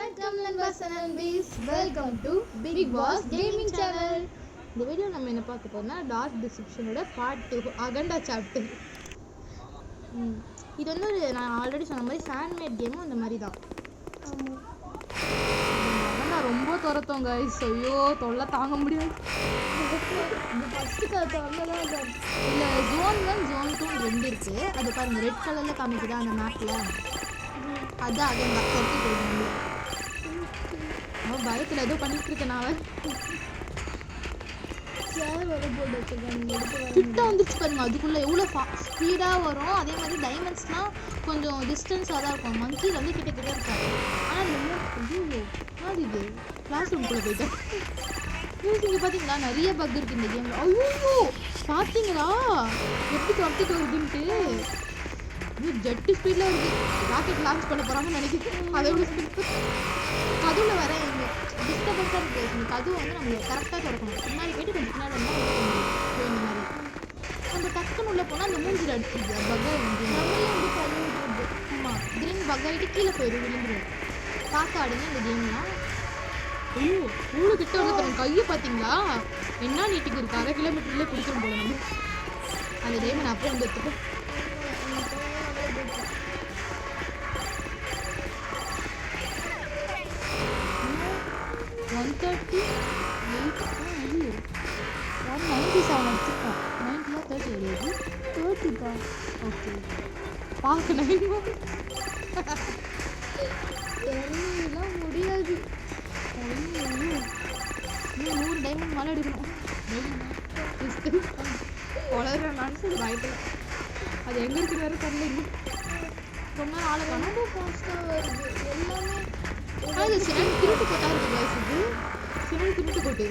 வணக்கம் நண்பர்ஸ் அண்ட் நண்பீஸ், welcome to big boss gaming channel. இந்த வீடியோ நம்ம என்ன பார்க்க போறோம்னா டார்க் டிசெப்ஷனோட பார்ட் 2 அகண்டா சாப்டர். இது வந்து நான் ஆல்ரெடி சொன்ன மாதிரி ஃபேன்மேட் கேமும் இந்த மாதிரி தான். அகண்டா ரொம்ப துரத்தோம் கைஸ், ஐயோ தொல்லை தாங்க முடியாது. இல்லை ஜோன் 1 ஜோன் 2 ரெண்டு இருக்கு. அது பாருங்க ரெட் கலர்ல காமிக்குதா அந்த மேப்ல, அதான் அகண்டா துரத்தி போயிடுவாங்க. பயத்தில் ஏதோ பண்ணிட்டு இருக்கேன். நான் கிட்ட வந்துச்சு பாருங்க, அதுக்குள்ள எவ்வளோ ஸ்பீடாக வரும். அதே மாதிரி டைமண்ட்ஸ்லாம் கொஞ்சம் டிஸ்டன்ஸாக தான் இருக்கும். மங்கியில் வந்து கிட்ட கிட்ட இருக்காது. ஆனால் அது இது கிளாஸ் ரூம்குள்ளே போயிட்டேன். இங்கே பார்த்தீங்களா நிறைய பக் இருக்கு இந்த கேமில். ஐயோ பார்த்தீங்களா எப்படி துரத்திட்டு வருதுன்ட்டு. ஜெட்டு ஸ்பீடில் இருக்குது. ராக்கெட் லான்ச் பண்ண போகிறாங்கன்னு நினைக்கிறேன். அதோட ஸ்பீட் கதுவில் வர எங்க டிஸ்டர்பன்ஸாக இருக்குது. இந்த கதவு வந்து நம்ம கரெக்டாக திறக்கணும். பின்னாடி போய்ட்டு கொஞ்சம் பின்னாடி வந்தால் இந்த மாதிரி நம்ம டக்குன்னு உள்ளே போனால் அந்த மூஞ்சில் அடிச்சுது பக்கை வந்து ஆமாம் கிரீன் பக்காயிட்டு கீழே போயிடும், விழுந்துடும். பார்க்க ஆடுங்க இந்த கேம்லாம். ஐயோ இவ்வளோ கிட்ட வந்து பாருங்க, கையை பார்த்தீங்களா என்ன நீட்டுக்கு இருக்கு. 1/2 கிலோமீட்டர்லேயே பிடிச்சிடும் போல. நம்ம அந்த கேமை நான் அப்படியே வந்து எடுத்துப்போம். ஓகே பார்க்கணும் எல்லாம் முடியாது. 100 டைமண்ட் மேலே எடுக்கணும். வளர்ற நான் பயத்தில் அது எங்கே இருக்கிற வேறு தரலைங்க. ரொம்ப நாள் ஆளை காணும். ஃபாஸ்ட்டாக வருது எல்லாமே. அது சிறன் திருட்டு கொட்டா இருக்குது வயசுக்கு. சிறன் திருட்டு கொட்டு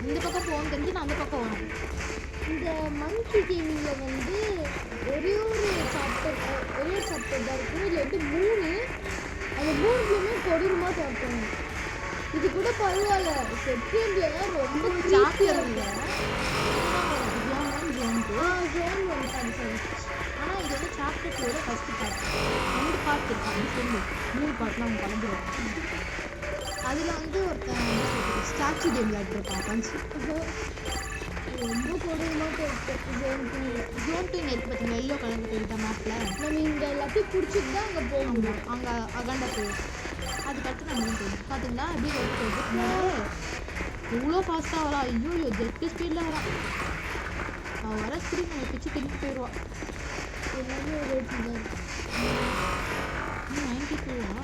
இந்த பக்கம் போகணும் தெரிஞ்சு நான் அந்த பக்கம் வரணும். இந்த மங்கி கேமிங்கில் வந்து ஒரே ஒரு சாப்டர் தான் இருக்கும். இதில் வந்து 3 அந்த 3க்குமே கொடூரமாக சாப்பிடணும். இது கூட பரவாயில்ல. செகண்ட்லாம் ரொம்ப சாப்பிடல. ஜோன் 1 சரி. ஆனால் இது வந்து சாப்டர்ஸோட ஃபஸ்ட்டு பார்ட். 2 பார்ட் இருக்காங்க சொல்லு. 3 பார்ட்லாம் அவங்க கலந்துருவாங்க. அதில் வந்து ஒருத்தன் ஸ்டாச்சு கேம் விளையாட்டுருப்பான். ரொம்ப கொடூரமாக ஜோன் 2 நேற்று பார்த்தீங்கன்னா எல்லோ கலர் போயிட்டா மேப்பில். நம்ம இந்த எல்லாத்தையும் பிடிச்சிட்டு தான் அங்கே போக முடியும். அங்கே அகண்டா போயிடும். அதுக்கடுத்து நம்ம போயிடும். பார்த்தீங்களா எப்படி போயிட்டு எவ்வளோ ஃபாஸ்ட்டாக வரா. ஐயோ ஜெட்டு ஸ்பீடில் வரா. அவள் வர ஸ்பீட் நம்ம பிச்சு திருப்பி போயிடுவான். எல்லாமே ஒரு ரேட்டு தான். 92வா?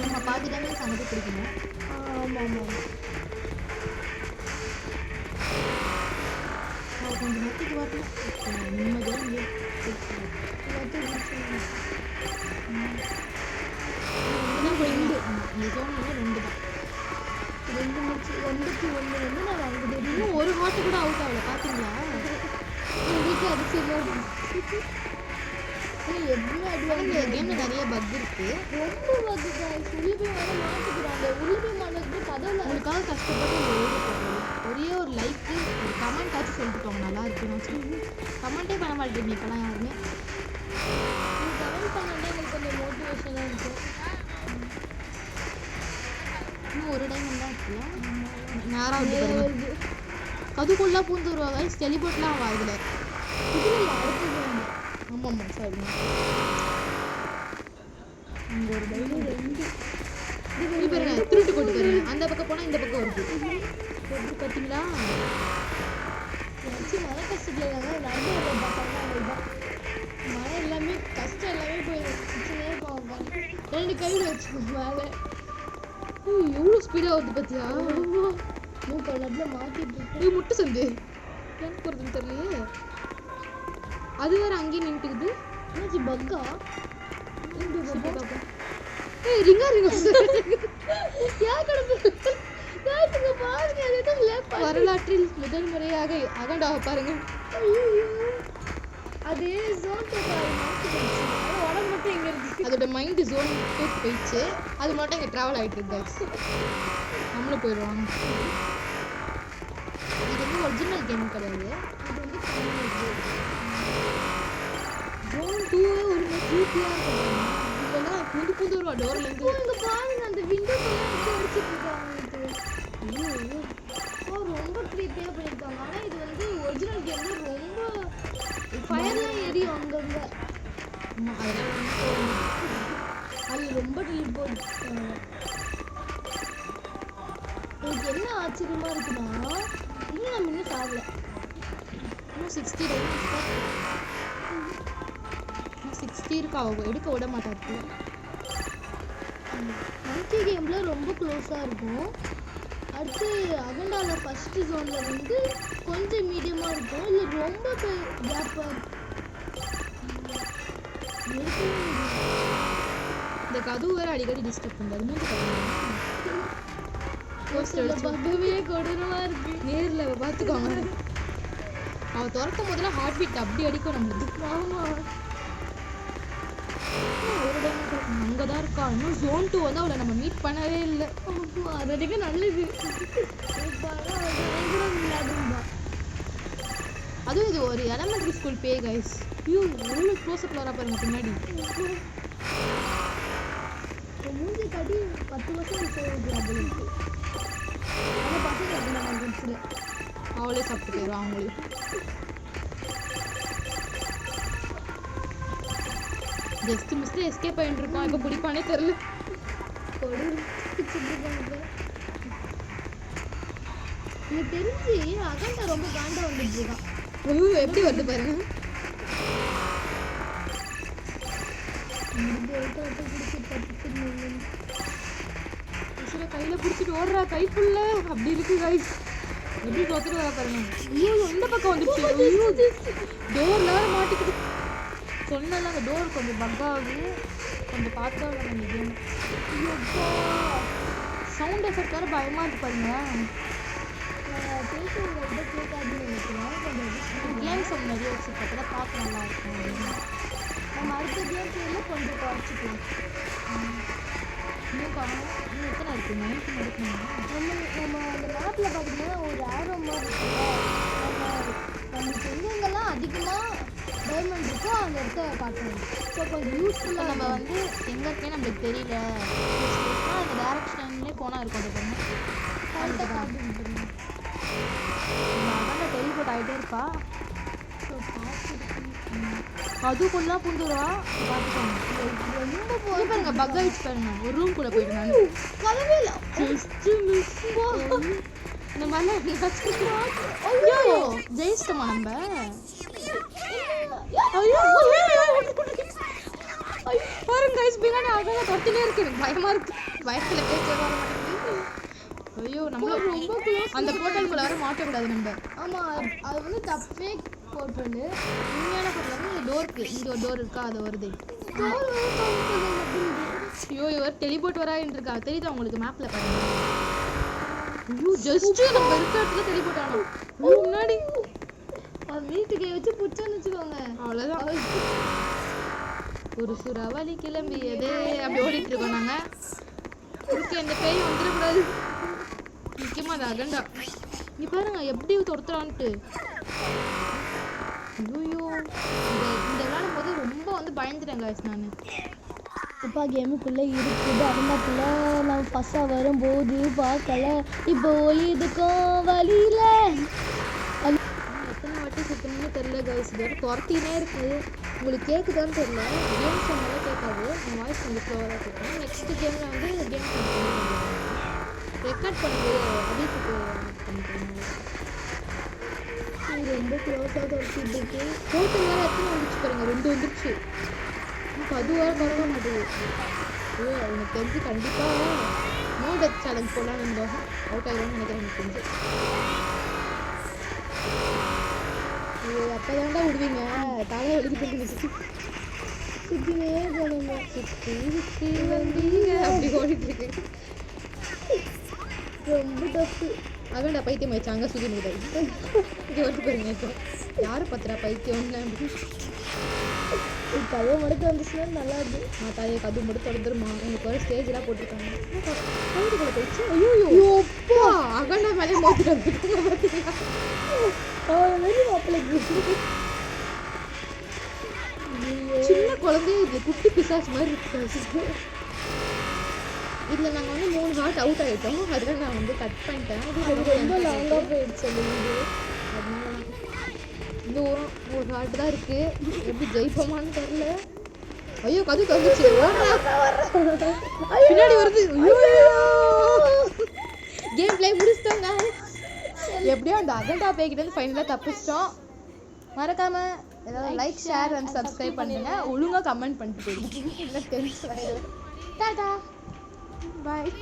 நம்ம பார்த்துட்டாமே சமைச்சு பிடிக்கணும். ஆமாம் ஆமாம். கொஞ்சம் மொத்தத்துக்கு வரணும். நிம்மதியாக இல்லையா இந்த ஜோனில் 2 தான். 2 முடிச்சு 2க்கு 1 வந்து நான் வாங்கிட்டு இன்னும் ஒரு ஹார்ட்டு கூட அவுட் ஆகலை. பார்த்தீங்களா எங்கள் வீட்டில் அது சரியாக எவ்வளோ அடிவாங்க. இந்த கேமில் நிறைய பக் இருக்குது. ரொம்ப பக்கு உரிமை மேலே மாட்டிக்கிறாங்க. உரிமை மாட்டதுக்கு கதவுல உங்களுக்காக கஷ்டப்பட்டு ஒரே ஒரு லைக்கு ஒரு கமெண்ட் ஆச்சு சொல்லிட்டு போங்க. நல்லா இருக்குன்னு கமெண்ட்டே பண்ண மாட்டேங்க இப்போலாம் யாருமே. கமெண்ட் பண்ணாலே எனக்கு கொஞ்சம் மோட்டிவேஷனாக இருக்கும். இன்னும் ஒரு டைம் தான் இருக்குல்ல நேராக வருது. கதுக்குள்ளே பூந்து வருவாங்க. டெலிபோர்ட்லாம் ஆவா இதில். இதில் அடுத்தது ஆமாம்மா சரிங்க. அங்கே ஒரு டைம் 2 பாருங்க திருட்டு கொண்டு பாருங்க. அந்த பக்கம் போனால் இந்த பக்கம் வருது. எப்படி பார்த்தீங்களா? மழை கஷ்டத்தில் மழை எல்லாமே கஷ்டம் எல்லாமே போயிடும். 2 கையில் வச்சுக்கோ மேலே. எவ்வளோ ஸ்பீடாக வருது பார்த்தியா? மூக்கில் மாற்றிட்டு முட்டை சந்து ஏன் போகிறதுன்னு தெரியலையே. அது வேறு அங்கேயே நின்றுக்குது. என்னாச்சு பக்கா? வரலாற்றில் முதல் முறையாக அகண்டாக பாருங்க. அதே உடம்பு மட்டும் எங்க இருக்கு. அதோட மைண்ட் ஜோன் போயிடுச்சு. அது மட்டும் இங்கே ட்ராவல் ஆகிட்டு இருக்கு. நம்மளும் போயிடுவாங்க. இது வந்து ஒரிஜினல் கேம் கிடையாது. அது வந்து ஜோன் 2 ஒரு மாதிரி க்யூட்டியாக இருக்கும். இதெல்லாம் டோர்ல இருந்து இங்க பாருங்க அந்த விண்டோக்குள்ள எடுத்து அடிச்சிட்டு இருக்காங்க. ஐயோ ரொம்ப க்ரீப்பியா பண்ணிருக்காங்க. ஆனா இது வந்து ஒரிஜினல் கேம்ல ரொம்ப ஃபயர்லாம் எரியும் அங்கங்க. அது ரொம்ப டெலிட் போட்டாங்க. எனக்கு என்ன ஆச்சரியமா இருக்குன்னா இன்னும் நம்ம இன்னும் சாகல. இன்னும் 60 இருக்கா? அவங்க எடுக்க விட மாட்டாரு. மங்கி கேம்ல ரொம்ப க்ளோஸா இருக்கும். அடுத்து அகண்டால ஃபர்ஸ்ட் ஜோன்ல வந்து கொஞ்சம் மீடியமா இருக்கும். இல்ல ரொம்ப கேப்பா இந்த கதவு வேற அடிக்கடி டிஸ்டர்ப் பண்ணுது. மூஞ்சி பக்கவே கொடூரமா இருக்கு. நேர்ல பாத்துக்கோங்க. அவ திறக்கும் போதெல்லாம் ஹார்ட் பீட் அப்படி அடிக்கும் நம்மளுக்கு. ஆமா அங்கதான் இருக்கா. இன்னும் ஜோன் 2 வந்து அவளை நம்ம மீட் பண்ணவே இல்லை. அதுக்கு நல்லது. அதுவும் இது ஒரு எலமெண்டரி ஸ்கூல் பே கைஸ். ஐயோ எவ்வளோ க்ளோஸ்அப்ல வரா பாருங்க பின்னாடி. மூஞ்சி கட்டி 10 வருஷம் போயிருக்கு. அந்த பசங்க அவளே சாப்பிட்டு போயிடுவான் அவங்களுக்கு. ஜஸ்ட் மிஸ்ல எஸ்கேப் ஆயிட்டு இருப்பான். இப்போ பிடிப்பானே தெரியல. எனக்கு தெரிஞ்சு அகண்டா ரொம்ப காண்டா வந்துட்டு இருக்கான். எப்படி வந்து பாருங்க. கையில பிடிச்சிட்டு ஓடுறா கைக்குள்ள அப்படி இருக்கு கைஸ். எப்படி தோத்துட்டு வர பாருங்க. ஐயோ இந்த பக்கம் வந்துச்சு. டோர்ல மாட்டிக்கிட்டு சொன்னால அந்த டோர் கொஞ்சம் பக் ஆகுது. கொஞ்சம் பார்த்தா நம்ம கேம் சவுண்ட் எஃபெக்ட் வேற பயமா இருக்கு பாருங்க. கேம் சவுண்ட் நிறைய வச்சுருக்கா பார்க்க நல்லா இருக்கும். நம்ம அடுத்த கேம் கொஞ்சம் குறைச்சிக்கலாம். இன்னும் எத்தனை இருக்கு? 19 எடுக்கணும். நம்ம அந்த மேப்ல பார்த்தீங்கன்னா ஒரு ஆரோ மாதிரி இருக்குல்ல, நமக்கு எங்கெங்கெல்லாம் அதிகமாக டைமண்ட் இருக்கோ அந்த இடத்த காட்டணும். ஸோ கொஞ்சம் யூஸ்ஃபுல்லாக நம்ம வந்து எங்கே இருக்கே நம்மளுக்கு தெரியல அந்த டேரக்ஷன்லேயே போனால் இருக்கும். அது பண்ணி கரெக்டாக காட்டுங்க. அதான் டெலிபோர்ட் ஆகிட்டே இருப்பா. அதுக்குள்ளலாம் பூந்துருவா. பார்த்துக்கோங்க ரொம்ப பாருங்க பக் ஆயிடுச்சு பாருங்க. ஒரு ரூம் கூட போயிட்டு நான் கதவே இல்லை. இந்த மாதிரிலாம் ஜெயிச்சிட்டோமா நம்ம? பாருங்க கைஸ் பின்னாடி அழகாக தொட்டிலே இருக்கு. எனக்கு பயமா இருக்கு. பயத்துல பேச்சே வர மாட்டேங்குது. ஐயோ நம்ம ரொம்ப அந்த போர்ட்டலுக்குள்ள வர மாட்டக்கூடாது நம்ம. ஆமா அது வந்து தப்பே போர்ட்டல். உண்மையான போர்ட்டல் வந்து டோருக்கு இங்கே ஒரு டோர் இருக்கா அது வருது. ஐயோ இவர் டெலிபோர்ட் வரான்னு இருக்கா. தெரியுதா உங்களுக்கு மேப்ல பாருங்க. ஐயோ ஜஸ்ட் நம்ம இருக்க இடத்துல டெலிபோர்ட் ஆனோம். முன்னாடி வீட்டுக்கு வச்சு புடிச்சோன்னு வச்சுக்கோங்க அவ்வளோதான். ஒரு சுறாவளி கிளம்பியதே அப்படி ஓடிட்டு இருக்கோம் நாங்க. இருக்கு இந்த பேய் வந்துடக்கூடாது. முக்கியமா அது அகண்டா. நீ பாருங்க எப்படி துரத்துறான்ட்டு. ஐயோ இந்த விளையாடும் போது ரொம்ப வந்து பயந்துட்டேன் காய்ஸ் நான். அப்பா கேமுக்குள்ளே இருக்குது. அகண்டாக்குள்ள நம்ம ஃபஸ்ட்டாக வரும்போது பார்க்கல. இப்போ ஒளிதுக்கும் வழியில எத்தனை வாட்டி சுத்தணும்னு தெரியல கைஸ். இது துரத்தினே இருக்கு. உங்களுக்கு கேட்குதான்னு தெரியல. கேம் சொன்னாலும் கேட்காது. என் வாய்ஸ் கொஞ்சம் ஸ்லோவாக கேட்கும். நெக்ஸ்ட் கேமில் வந்து கேம் ரெக்கார்ட் பண்ணும்போது அபிஷுக்கு பண்ணிக்கிறேன். ரொம்ப க்ளோஸாக துரத்திட்டு இருக்கு. ஹோட்டல் வேறு எத்தனை வந்துச்சு பாருங்க. 2 வந்துருச்சு. எனக்கு அது வேறு பரவ மாட்டேங்குது. ஐயோ எனக்கு தெரிஞ்சு கண்டிப்பாக நோ டெத் சேலஞ்ச் போடலான்னு இருந்தோம். அவுட் ஆகிடும்னு நினைக்கிறேன் எனக்கு தெரிஞ்சு. ஐயோ அப்போ தாண்டா விடுவீங்க. தலை வலிக்கிட்டு சுற்றினே போனோங்க. சுற்றி சுற்றி வந்தீங்க அப்படி ஓடிட்டு இருக்கு. ரொம்ப டஃப்பு. அகண்டா பைத்தியம் ஆயிடுச்சு. அங்கே சுற்றி முடியாது. இங்கே வந்து பாருங்க. இப்போ யாரும் பத்திரா பைத்தியம்னு கதவு மடுத்து வந்துச்சுன்னா நல்லா இருக்கு. தலையை கதவு மட்டும் தொடர்ந்துருமா. எனக்கு ஒரு ஸ்டேஜெலாம் போட்டிருக்காங்க. கவுதுக்குள்ள போயிடுச்சு. ஐயோ அப்பா அகண்டா மேலே மோத்திட்டு வந்துருக்காங்க பார்த்தீங்களா? சின்ன குழந்தைய இது குட்டி பிசாசு மாதிரி இருக்கு. இதில் நாங்கள் வந்து 3 ஹார்ட் அவுட் ஆகிட்டோம். அதெல்லாம் நான் வந்து கட் பண்ணிட்டேன். அது ரொம்ப லாங்காக போயிடுச்சு அந்த வீடு. அதனால தான் தூரம் 3 ஹார்ட் தான் இருக்குது. எப்படி ஜெயிப்போமான்னு தெரில. ஐயோ கது தந்துச்சு. பின்னாடி வருது. கேம் பிளே முடிச்சிட்டோங்க. எப்படியோ அந்த அஜெண்டா பேக்கிட்ட இருந்து ஃபைனலாக தப்பிச்சிட்டோம். மறக்காம ஏதாவது லைக் ஷேர் அண்ட் சப்ஸ்கிரைப் பண்ணுங்க. ஒழுங்காக கமெண்ட் பண்ணிட்டு போயிடுங்க. இல்லை டென்ஷன் ஆயிடுது. டாடா பாய்.